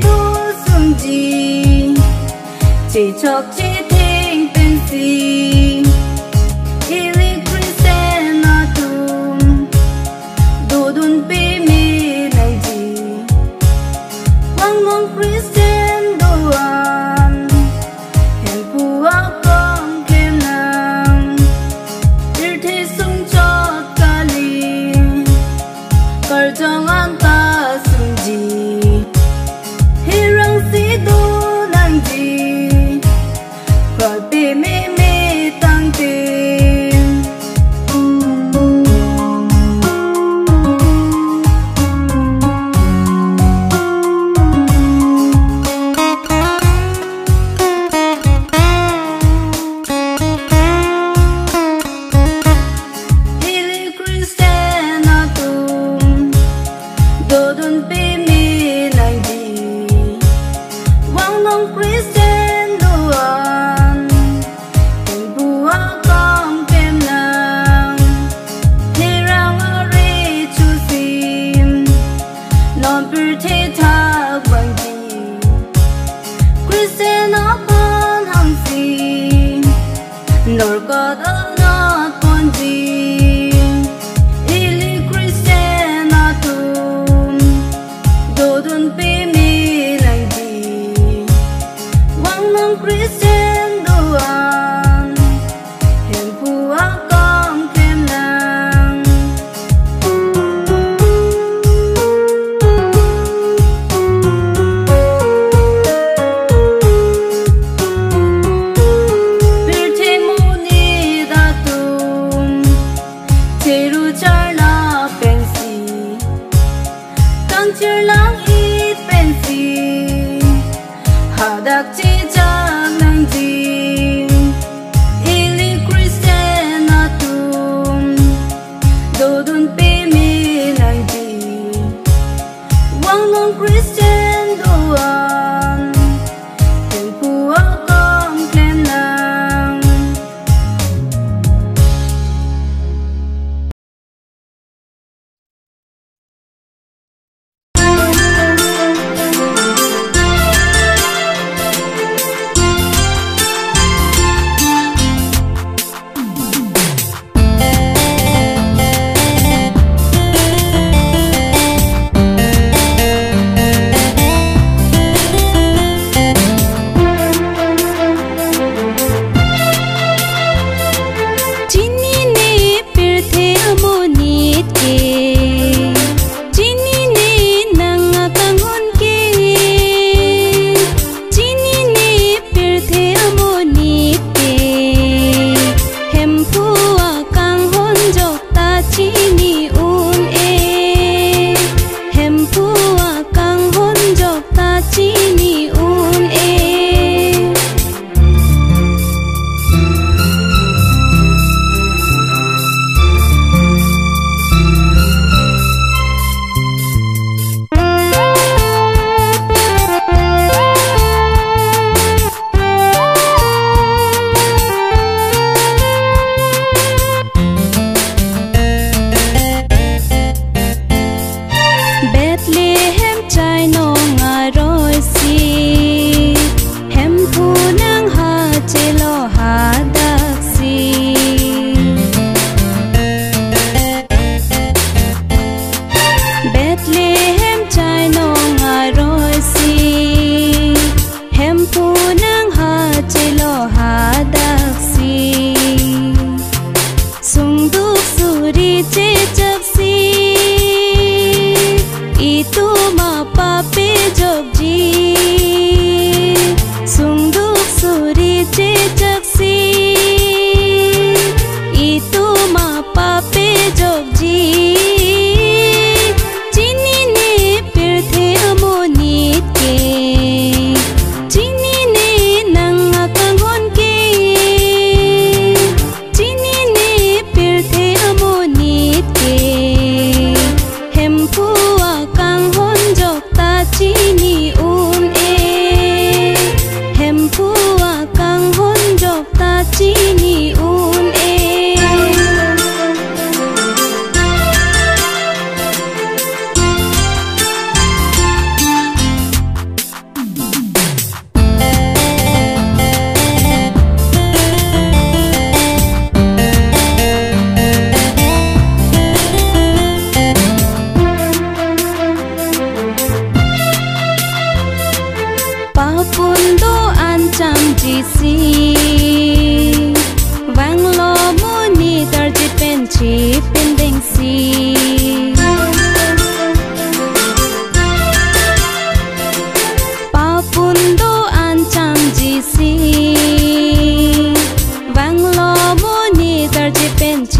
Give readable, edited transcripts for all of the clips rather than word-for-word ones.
du sung ji chỉ chọc chỉ thinh tên gì ili Christian atum du dun pi mi nai ji wang mong Christian doan hen pu a kong kem nang ir thi sung cho kali kar jong an ta sung ji hirang si du nang ji kwa ti mi mi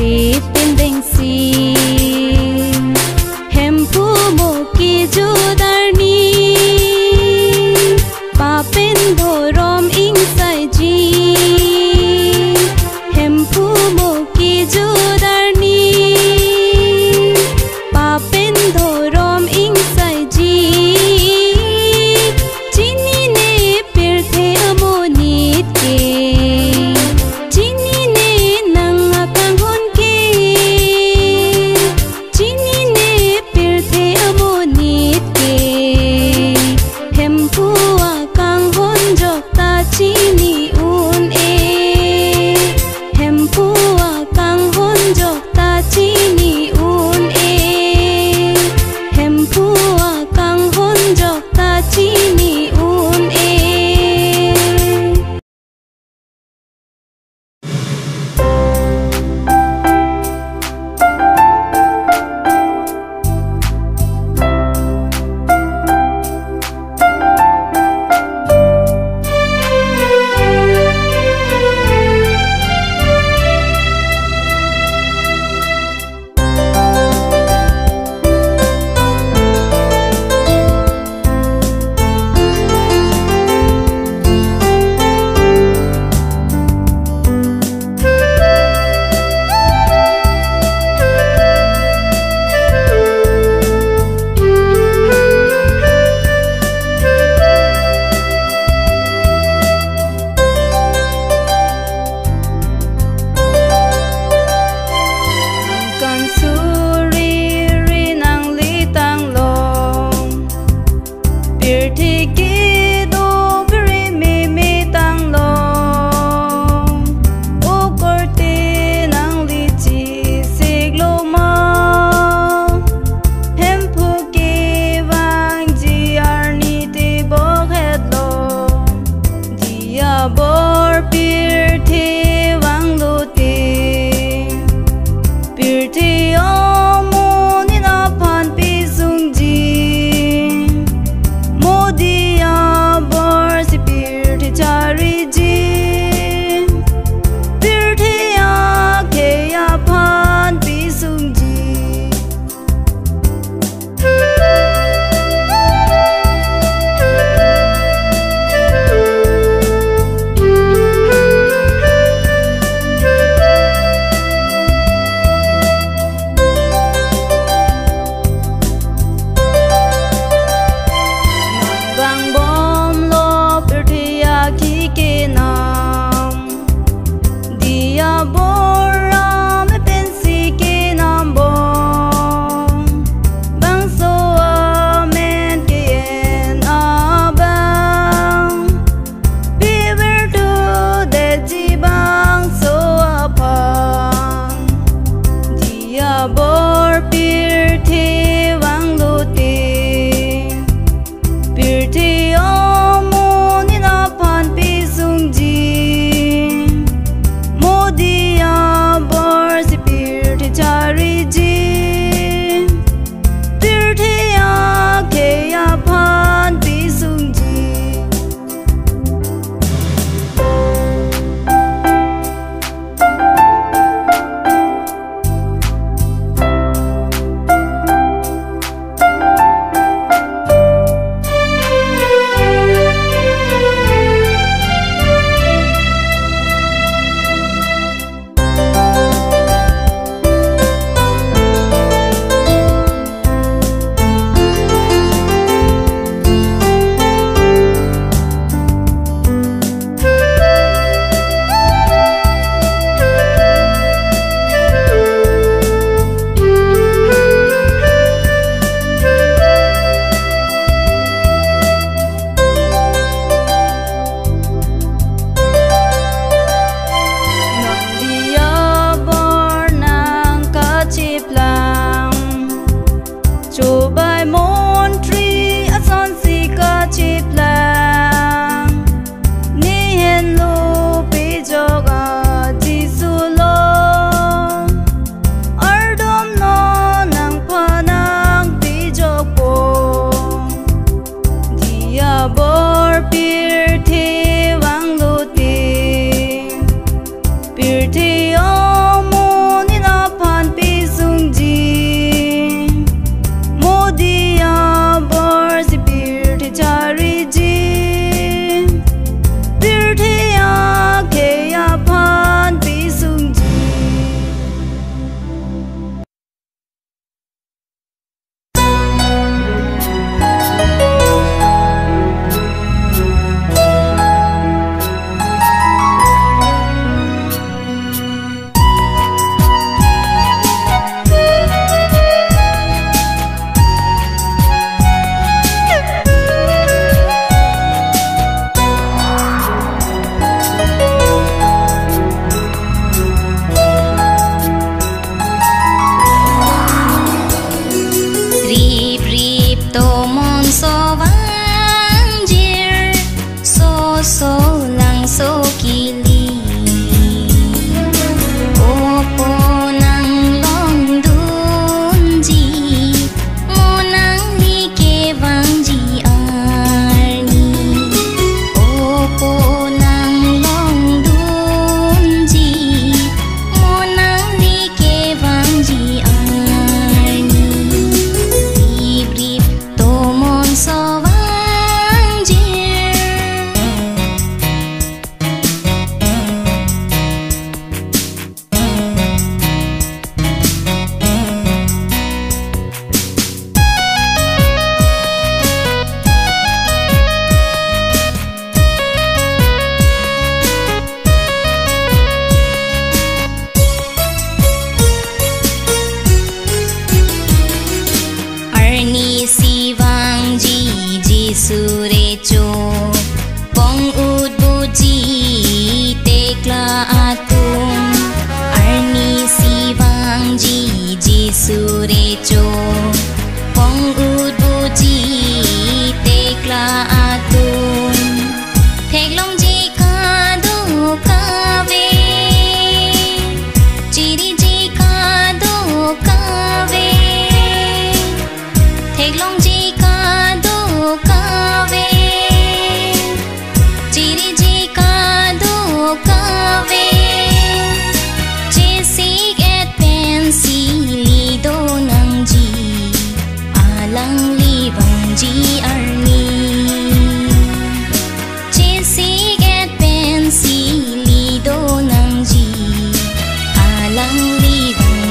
chi tin đinh si hem phu mo ki ju dar ni pa pen tho rom ing sai ji hem phu mo ki ju dar ni pa pen tho rom ing sai ji chini ne per the amoni ke chini ne nang akang hon ke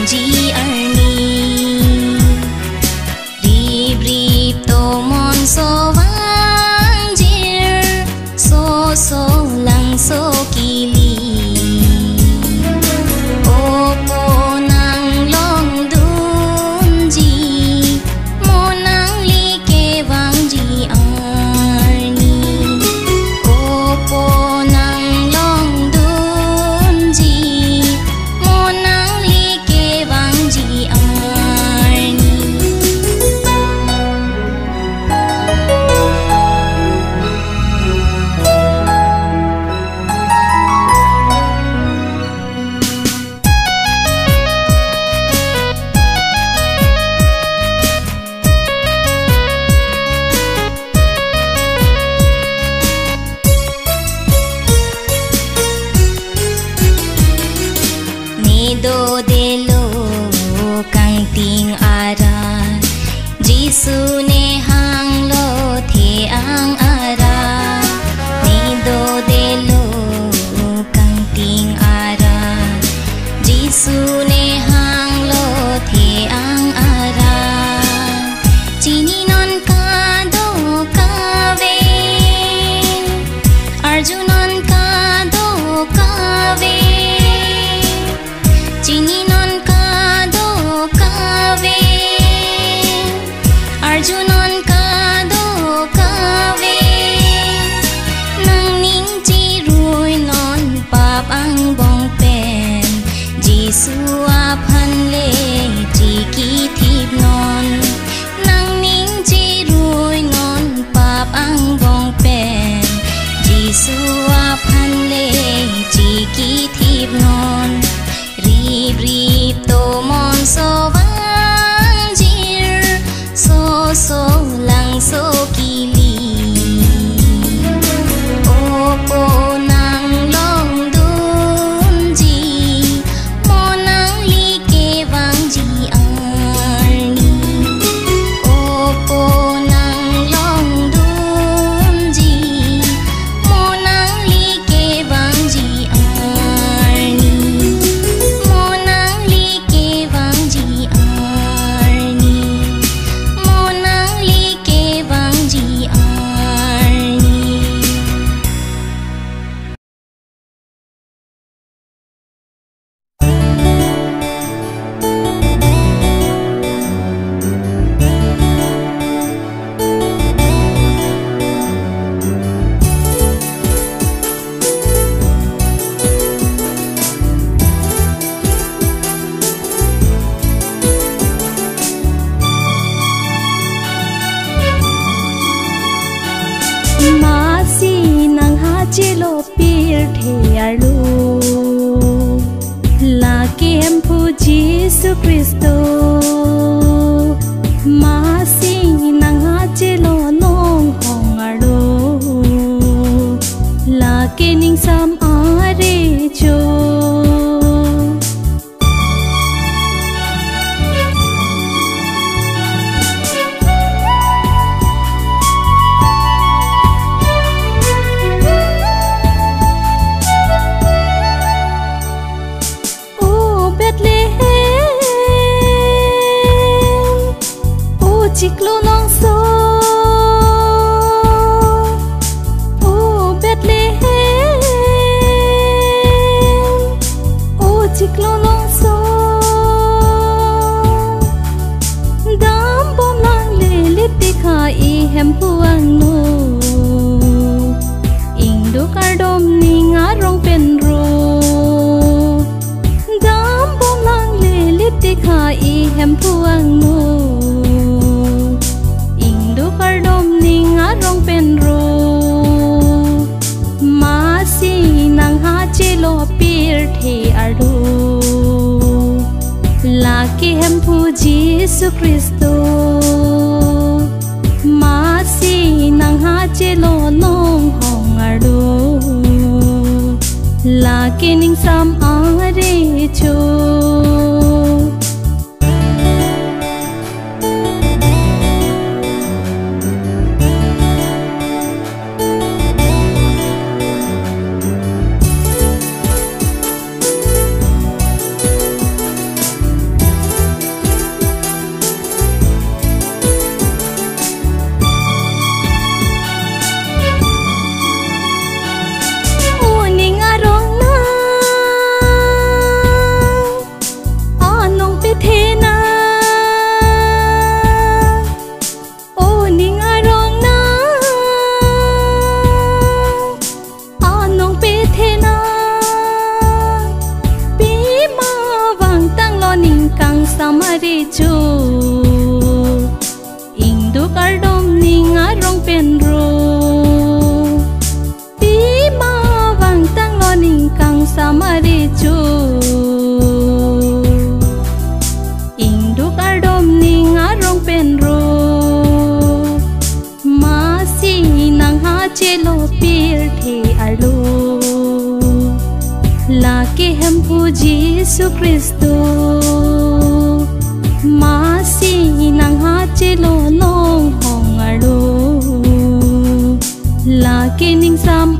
ji arni rib rib to mon so wang jir so lang so kili opo nang long dun ji mo nang li ke wang ji arni opo nang long dun ji mo nang li ke wang ji arni do de lo kang ting ara jisu ne hang lo the ang ara ni do de lo kang ting ara jisu ne hang lo the ang ara chini non ka do ka ve arjunon ka do ka ve chini non ka do ka ve arjunon ka do ka ve nang ning chi rui non pap ang bong pen jisu a phan le chi ki thip non nang ning chi rui non pap ang bong pen jisu a phan le chi ki thip non rib rib to mon so wang jir so lang so kili opo nang long dun ji mo nang li ke wang ji arni opo nang long dun ji mo nang li ke wang ji arni mo nang li ke wang ji arni mo nang li ke wang ji arni Masi nang hachilo pir thealu la kem pu Jesu Kristo Masi nang hachilo long hong alu la kening sam are cho Chiklo long so oh Bethlehem oh chiklo long so dam bom lang le liti kha I hem puang no ingdo kardom ninga rong pen ro dam bom lang le liti kha I hem puang no kardom ninga rong pen ro masi nang ha chelo pir the adu la ke hem pu Jesu Kristo masi nang ha chelo long hong adu la ke ning sam are cho samari chu induk ardom ninga rong pen ro pi ma wang tang lo ning kang samari chu induk ardom ninga rong pen ro ma si nang ha chelo pir the arlo la ke hem pu Jesu Kristo ma si nang ha chelo long hong alo la ke ning sam